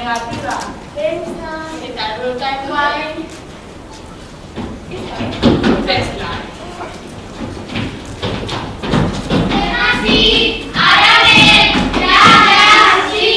negativa. Eta brutal guain. Fes-la. Sí, ara bé, ja, sí.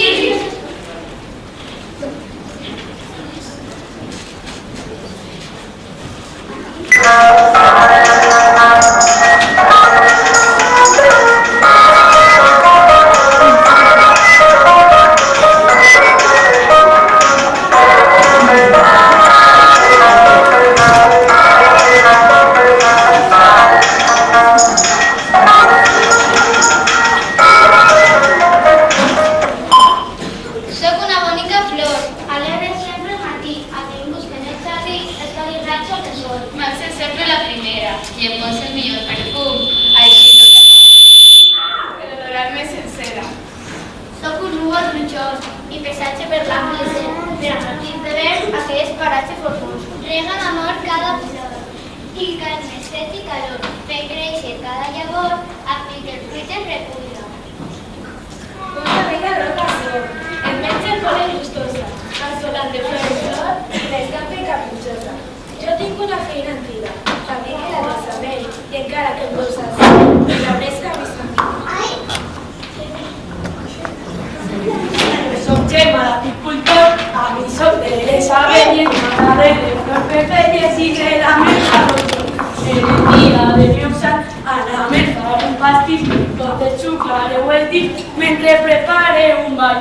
Mentre prepare un ball.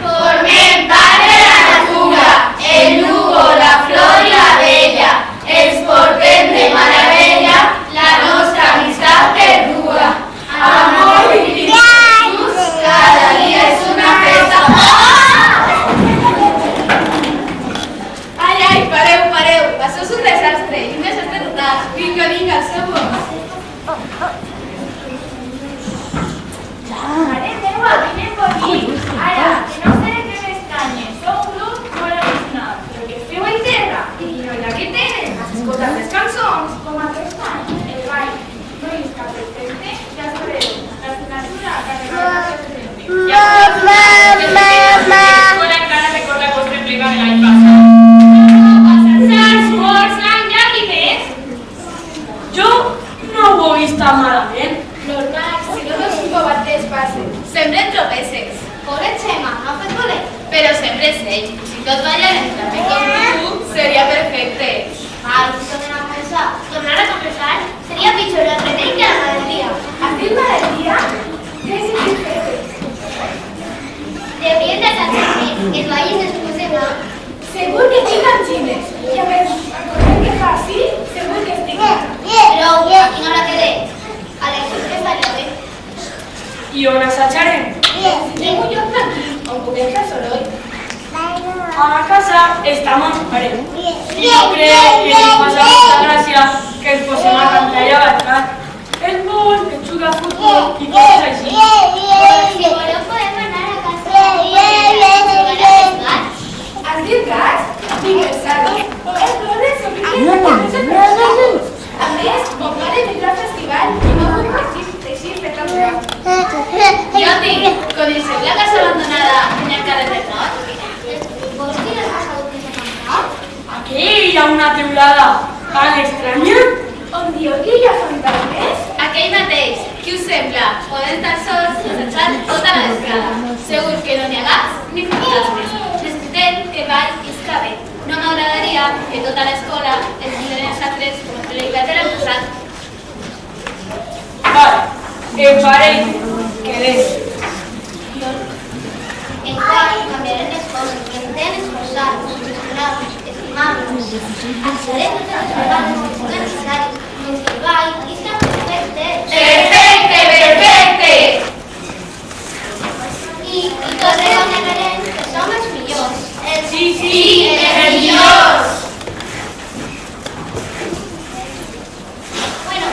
Formem part de la natura, el núvol, la flor i la vella. Els portem de meravella la nostra amistat perduda. Amor i virtuts, cada dia és una festa. Ai, pareu, pareu, això és un desastre, i un desastre total. Vinga, vinga, som-vos. Mare meva, vine per aquí. Ara, que no sé de què m'estanyes. Sou un grup molt original. Però què feu a terra? I quina idea que tenen? Has escoltat les cançons? Com aquest any, el ball. No hi és cap perfecte, ja sabreu. La signatura carregada de presente. Ja sabeu que encara recorda el vostre pliega de l'any passat. S'esforçant, ja qui més? Jo no ho he vist tan malament. Normal, si no dos covardes passen. Sempre en tropeces. Pobre Xema, no ha fet voler. Però sempre és ell. Si tots ballen també com tu, seria perfecte. Ai, tornen a pensar. Tornar a confessar seria pitjor el retell que la malaltia. Has dit malaltia? Què és el que deurien de saltar-se els balles dels curs de blanc. Segur que tinc angines. I a més, el que fa així, segur que estic. Però, a quina hora quedé? A l'excepte estaria bé. I on assatjarem? Tinc un lloc tranquil, on podem fer soroll. A la casa està mon pare. I jo crec que li passa molta gràcia que ens posem a cantar i a ballar. Ell vol que jugui a futbol i coses així. Si voleu podem anar a casa Has dit gats? Tinc pensat-ho. Els dones són piquets. A més, mon pare vindrà al festival i no puc així fer tan gran. Jo tinc, coneixeu la casa abandonada en el carrer del Nord? Vols dir la casa on és a cantar? Aquí hi ha una teulada tan estranya. On diu que hi ha fantasmes? Aquell mateix. Qui us sembla? Podem estar sols desitjant tota la vesprada. Segur que no n'hi ha gats ni fantasmes. Necessitem que el ball isca bé. No m'agradaria que tota l'escola ens miren els altres com a pel·lícules de l'any passat. Vale, el parell que des. En qual canviarem les coses, intentem esforçar-nos, gestionar-nos, estimar-nos. Accedirem totes les vegades que sigui necessari, fins que el ball isca perfecte. Perfecte, perfecte! I tots reconegarem que som els millors. Sí, els millors! Bueno,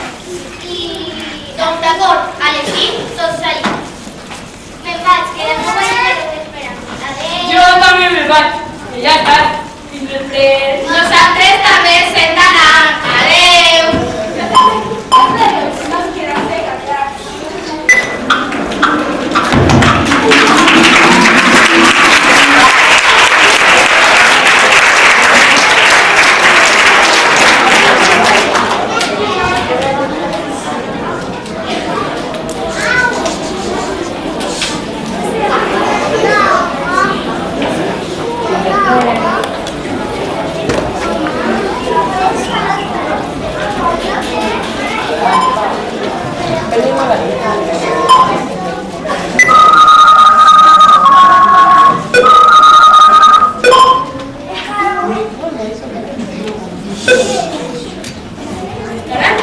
doncs d'acord, a les 5 tots allà. Me'n vaig, que la meva mare m'espera. Adéu! Jo també me vaig, que ja està. Fins després. Nosaltres també s'hem d'anar. Adéu! ¿Estarán?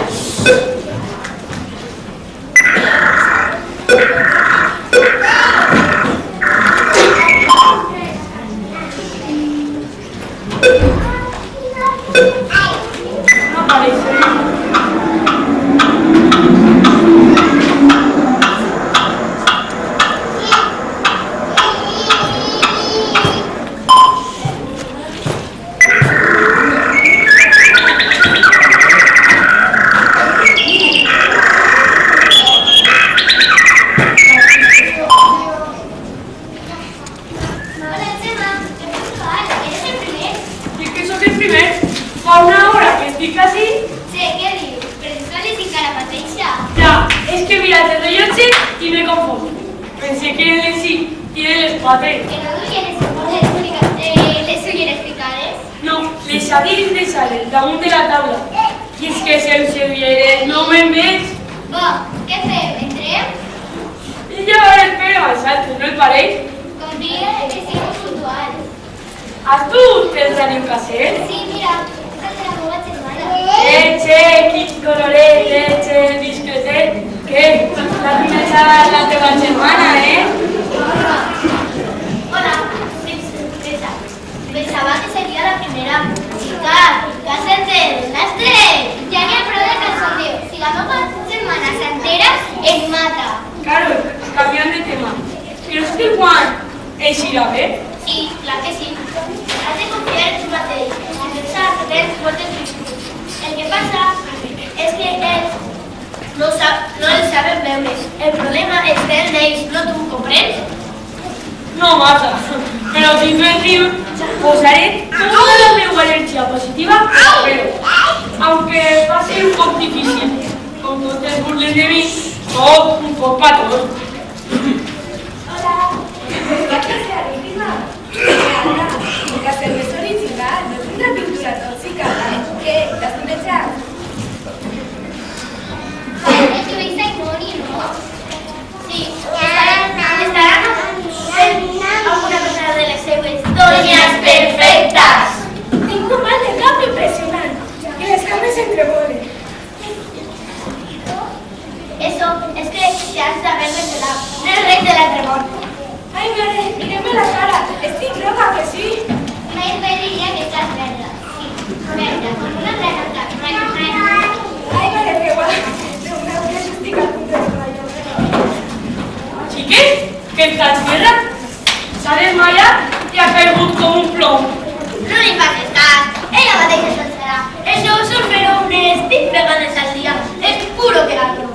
No aparece. Hola, Chema. ¿Qué tal? ¿Eres el primer? ¿Y que sos el primer? Fa una hora que estic así. Sí, què dius? Però tu sols estic a la mateixa. Ya, es que mira, el rellotge y me confundo. Pensé que él sí tiene el empate. Que no duien les ulleres picades? No, les sabien de salen damunt de la taula. I és que sense ulleres no me'n veig. Bo, què fem? Entrem? I jo ara espero als altres, no el pareix? Convida que siguem puntuals. Has tu el ràdio caset? Sí, mira, és el de la meva germana. Leche, quin coloret, leche, discretet. Què? La primera la teva germana, eh? Hola, sorpresa. Pensava que seria la primera. Chica, que has enterat l'astre? Ja n'hi ha prou de calçondeo. Si la meva germana s'entera, em mata. Claro, canviant de tema. Però és que quan eixirà bé? Sí, clar que sí. Has de confiar en tu mateix i pensar que tens moltes virtuts. El que passa és que ells no els saben veure. El problema és que ells no tu comprens? No massa, però si tu et dius, posaré toda la meva energia positiva a fer-ho. Aunque va ser un poc difícil. Com no te burles de mi, soc un poc patós. Hola, ¿va a clase aritma? La cerveza original no es una pintura tóxica, ¿qué? ¿Las pensado? El que veis Simoni, ¿no? Sí, estarán alguna cosa de les seues doñas perfectas. Tengo un mal de cap impresionante y las camas se entrebolen. Eso es que ya has d'haver revelat. No és res de l'entremont. Ay, madre, míreme la cara, estoy roja que sí. Mai diria que estàs verda. Sí, verda, com una granota. Ay, madre, qué guay. De una vez estoy a punto de rayo. Xiquet, que estàs guerra? S'ha desmaiat i ha caigut com un plom. No li facis cas. Ella mateixa se'n serà. Això són fenòmenes 5 vegades al dia. És puro teatro.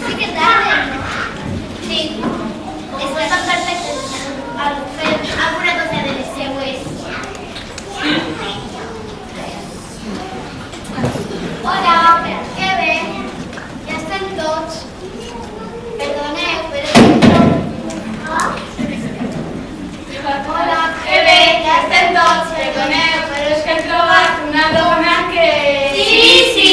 Sí que tarde, ¿no? Sí. Estan tan perfectes al fer alguna cosa de les seues. Hola, que bé. Ja estem tots. Perdoneu, però... Hola, que bé, ja estem tots. Perdoneu, però és que he trobat una dona que... Sí,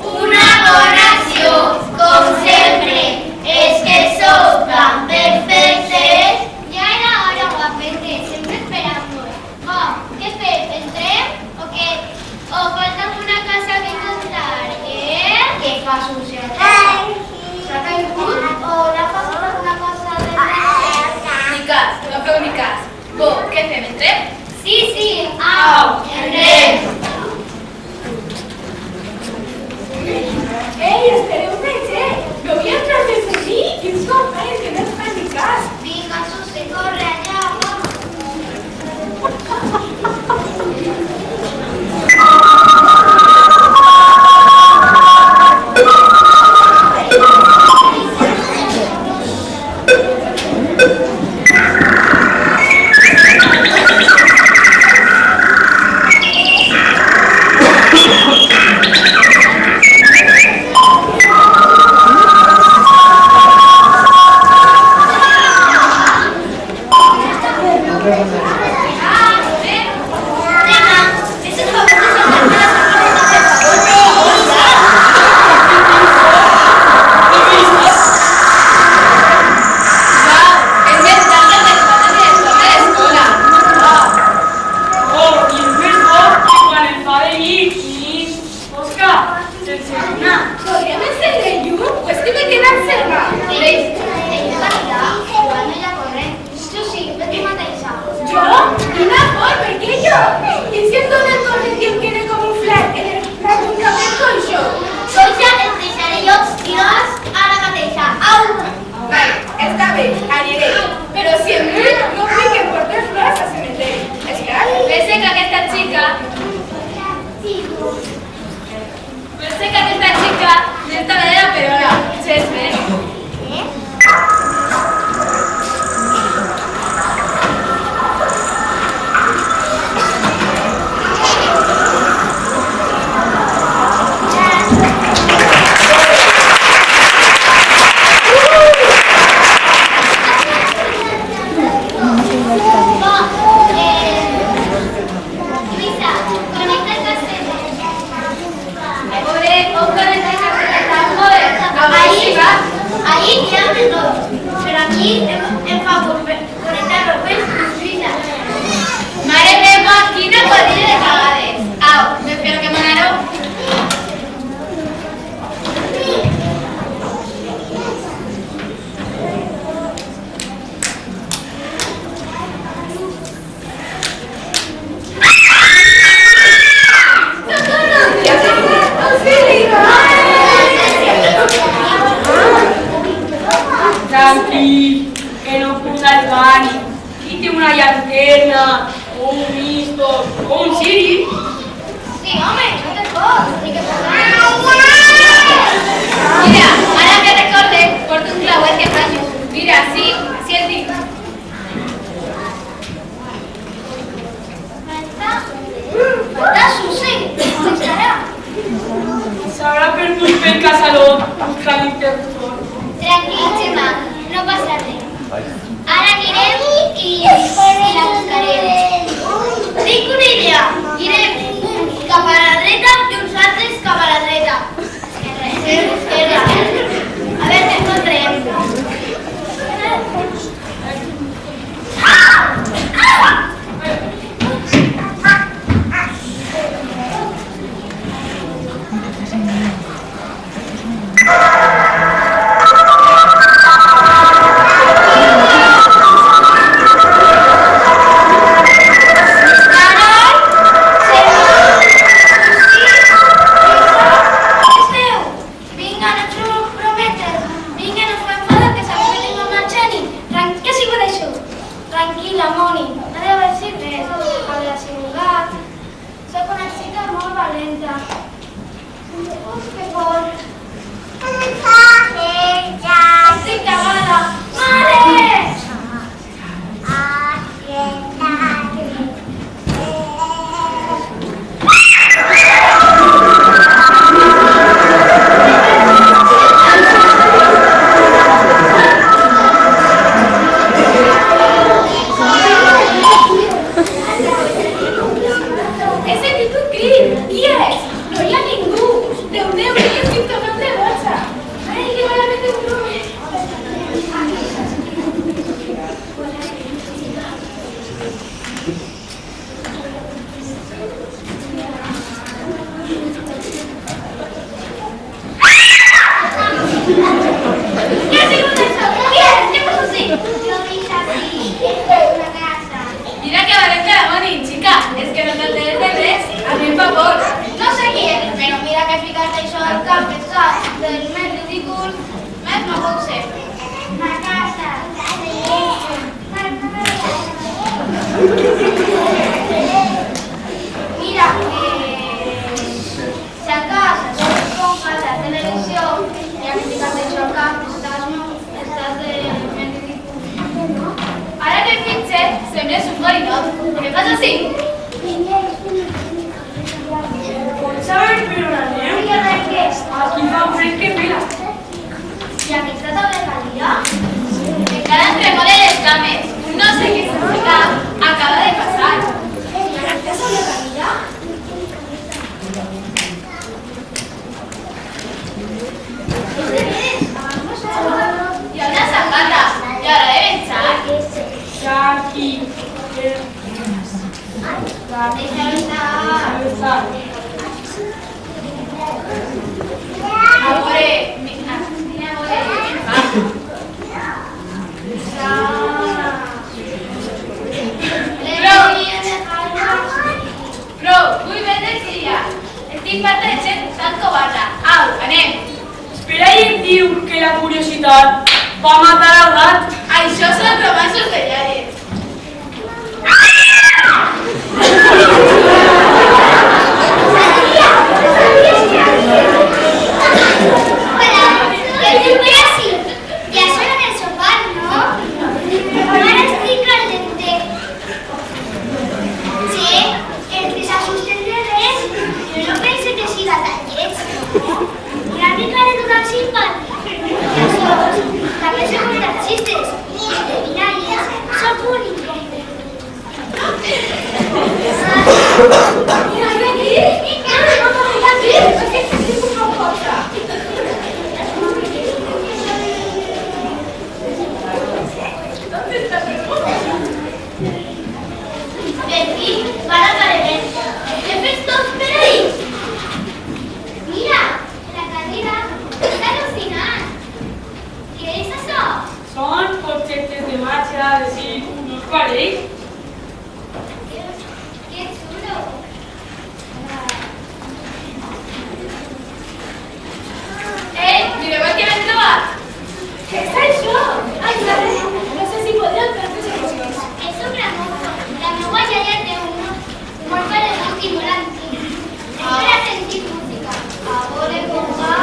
una donació, com sempre. És que sou tan perfectes. Ja era hora, guapetes, sempre esperant-vos. Oh, què fem? Entrem? O què? O falta una casa que contar, eh? Què fa, societat? S'ha caigut? O l'ha passat alguna cosa de res? Ni cas, no feu ni cas. Bo, què fem, entrem? Sí, au, entrem. Ei, espereu un moment, no havia entrat des d'aquí? Quins companys que no es fan ni cas. Vinga, Susi, corre allà, vamos. I si em dóna el cor i em queda camuflat en el plat d'un cafè conxo? Doncs ja et deixaré jo i no vas ara mateixa. Au! Vale, està bé, aniré. Però si em vull, no vull que em portes flors a cementeri. És clar? Pensé que aquesta xica d'esta manera, però ara, és bé. Luisa, conecta el casete. Pobre, on conecta el casete? Joder, Ahí ya de todo. Pero aquí en favor conectar los pelos, Luisa. mare meva, quina quadrilla de cagades. Au, espero que m'anareu. Tranqui, que no puta el gani. Quite una llanterna, o un misto, o un siri. Sí, home, no te fos, ni que Mira, ara que recorde, porto un clauet que fa llum. Mira, sí el dic. Falta Susi, on estarà? S'haurà perdut pel casalot, buscant l'interruptor. Tranquil, Gemma, no passa res. Ara anirem i la buscarem. Tinc una idea. Irem uns cap a la dreta i uns altres cap a la dreta. Esquerra. A veure què encontrem. Tranquil·la, Moni, no deu haver res. Haurà sigut gat. Soc una xica molt valenta. Uf, que por. Estic cagada. Mare! He sentit un crit. Qui és? No hi ha ningú. Déu meu, que jo estic tornant de boja. Ai, que malament em trobo. Què ha sigut això? Qui és? Què passa així? Jo vinc aquí, una casa. Mira que valenta la Moni, xica. És que no t'enteres de res. A mi em fa por. No sé qui és, però mira que ficat això al cap, que saps? Del més ridícul, més no pot ser. Una casa. Mira, si a casa sóc com a la televisió, ja que ficat això al cap, estàs de més ridícul. Ara que em fixe, sembles un borinot. Què fas així? Pots saber per on anem? I que res que és? Aquí fa un fred que pela. I aquesta taula calia? Encara em tremolen les cames. No sé què significa. Acaba de passar. I aquesta taula calia? Hi ha una safata. I ara de menjar. Tranqui. Deixa estar. A veure, mira, a veure què em fa. Le voy a dejar la curiositat va matar el gat. Això són romanços de iares. Ja és hora del sopar, no? Ara estic calentet. Sí, el que s'assusten de res, jo no pense que siga tan lleig. Una mica de total simpàtic. També se cuentan chistes. Y de vinagres son únicos. Betty, para aparecer. ¿Qué ves todos por ahí? Mira, la cadira está alucinant. ¿Qué es eso? Són objectes de marxa, de si no us pareix? ¡Qué chulo! Mireu el que hem trobat. Què és això? Ai, no sé si podreu fer-vos il·lusions. Es un gramòfon. La meva iaia té uno molt paregut i molt antic. És per a sentir música. A veure com va.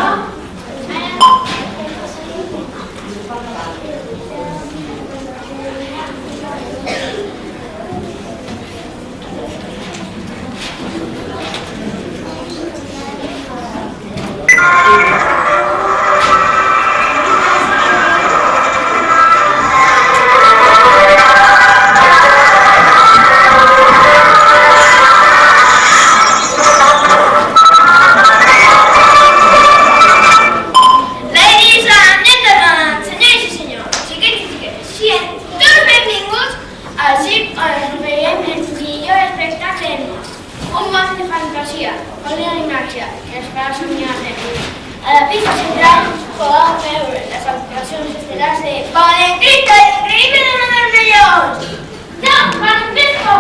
A la pista central podeu veure les actuacions estel·lars de Valentito, l'increïble de los Vermellons! ¡No, Valentito!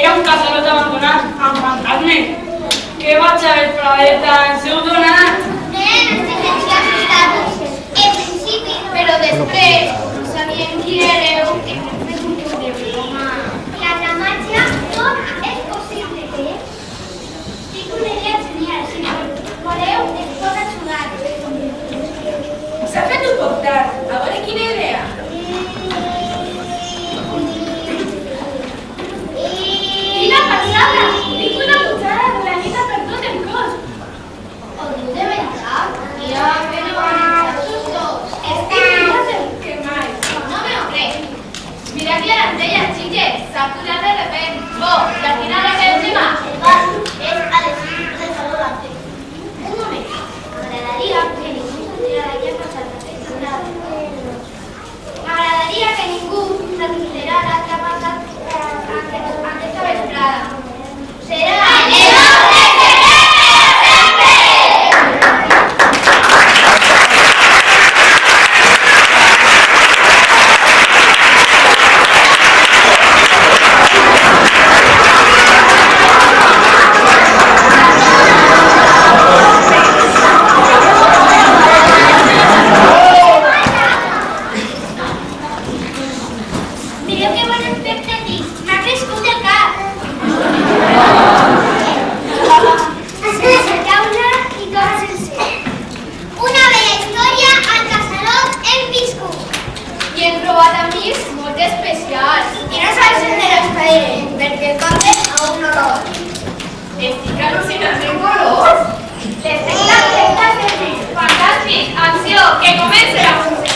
Era un casalot abandonat amb fantasmes. Què vaig haver planeta ens heu donat? Nen, estem assustats. En principi, Però després no sabíem qui éreu i hem fet un punt de broma. la màgia tot és possible. Tinc una idea genial. Si voleu, ens pot ajudar. S'ha fet un poc tard. A veure quina idea. Quina passada! Tinc una cuchara de granita per tot el cos. Ho diu de veritat? Mira, que no van echar sus dos. Estic més que mai. No me lo creo. Mira que eran de ellas, chiques. Se ha curado de repente. La final es encima. El bar és a les 5 del saló d'arte. Un moment. M'agradaria que ningú s'aturara aquí a passar la festa. M'agradaria que ningú s'aturara aquí a passar aquesta vesprada. Serà el nostre Mireu que bon aspecte tinc. M'ha crescut el cap. Cercau-la i torna sencer. Una bella història al casalot hem viscut. I hem trobat amics molt especials. I no saps de l'espaire, perquè el conte aún no lo va. Estic al·lucinant en colors. L'espectacle Fantàstic! Acció! Que comenci la funció!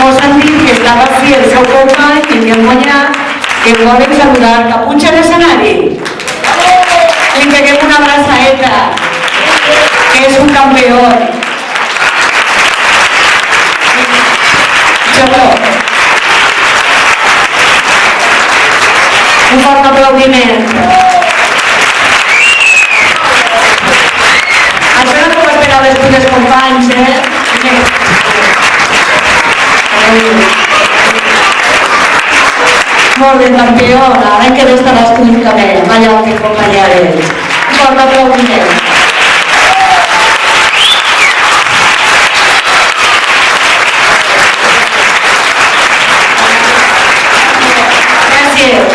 Mos han dit que estava així el seu company i que hem guanyat, que el volen saludar. Caputxa a l'escenari. Li peguem una abraçadeta, que és un campió. Xoco. Un fort aplaudiment. Això no t'ho esperaves tu dels companys, Molt bé, campiona, ara que estaràs tu també, allà on t'acompanyaré. Un fort aplaudiment. Gràcies.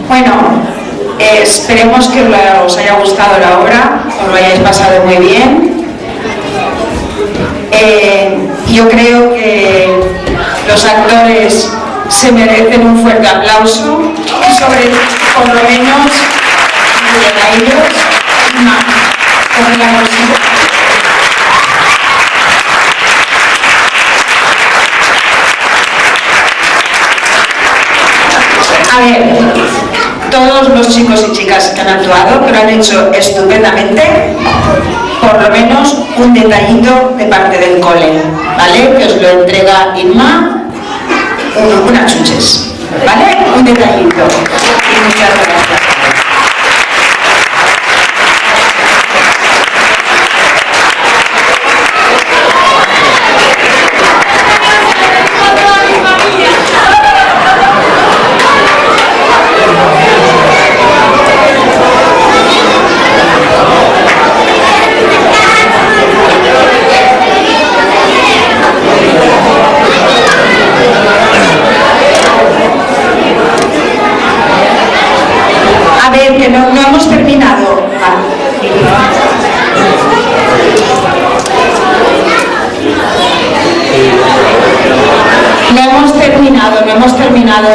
Bueno, esperemos que os haya gustado la obra, os lo hayáis pasado muy bien. Yo creo que los actores se merecen un fuerte aplauso y por lo menos a ellos con la música. A ver, todos los chicos y chicas que han actuado lo han hecho estupendamente. Por lo menos un detallito de parte del cole, ¿vale? Que os lo entrega Inma, unas chuches, ¿vale? Un detallito. Y muchas gracias. Que no hemos terminado. No hemos terminado.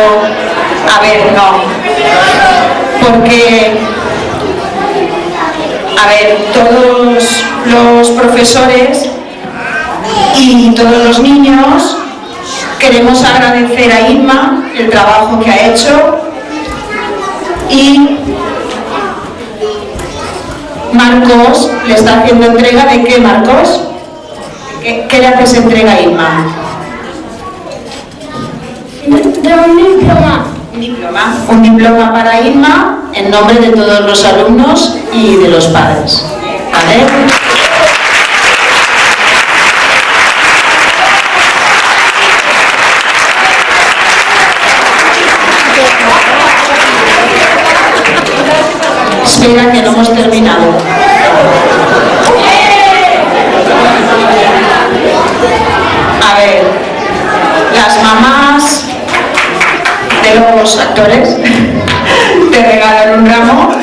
A ver, no. Porque, a ver, todos los profesores y todos los niños queremos agradecer a Inma el trabajo que ha hecho. Y Marcos le está haciendo entrega de qué, Marcos? ¿Qué le haces entrega a Inma? De un diploma. Un diploma para Inma en nombre de todos los alumnos y de los padres. ¿Vale? Espera que no hemos terminado. A ver, las mamás de los actores te regalan un ramo.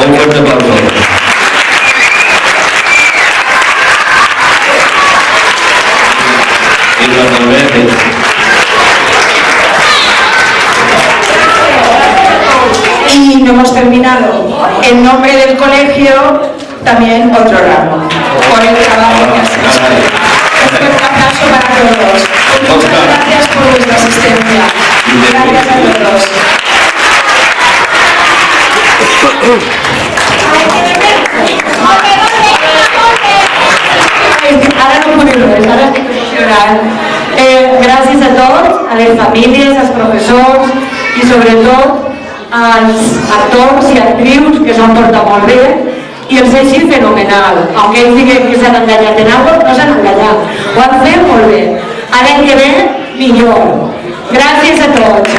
Un fuerte aplauso. Y lo agradece. Y no hemos terminado. En nombre del colegio, también otro ramo, por el trabajo que has hecho. Un aplauso para todos. Muchas gracias por vuestra asistencia. Gracias a todos. Ahora no puedo ver, ahora estoy llorar. Gràcies a tots, a les famílies, als professors i sobretot als actors i actrius que s'ho han portat molt bé i els així fenomenal. Aunque ells diguen que s'han enganyat en algo, no s'han enganyat. Ho han fet molt bé. L'any que ve, millor. Gràcies a tots.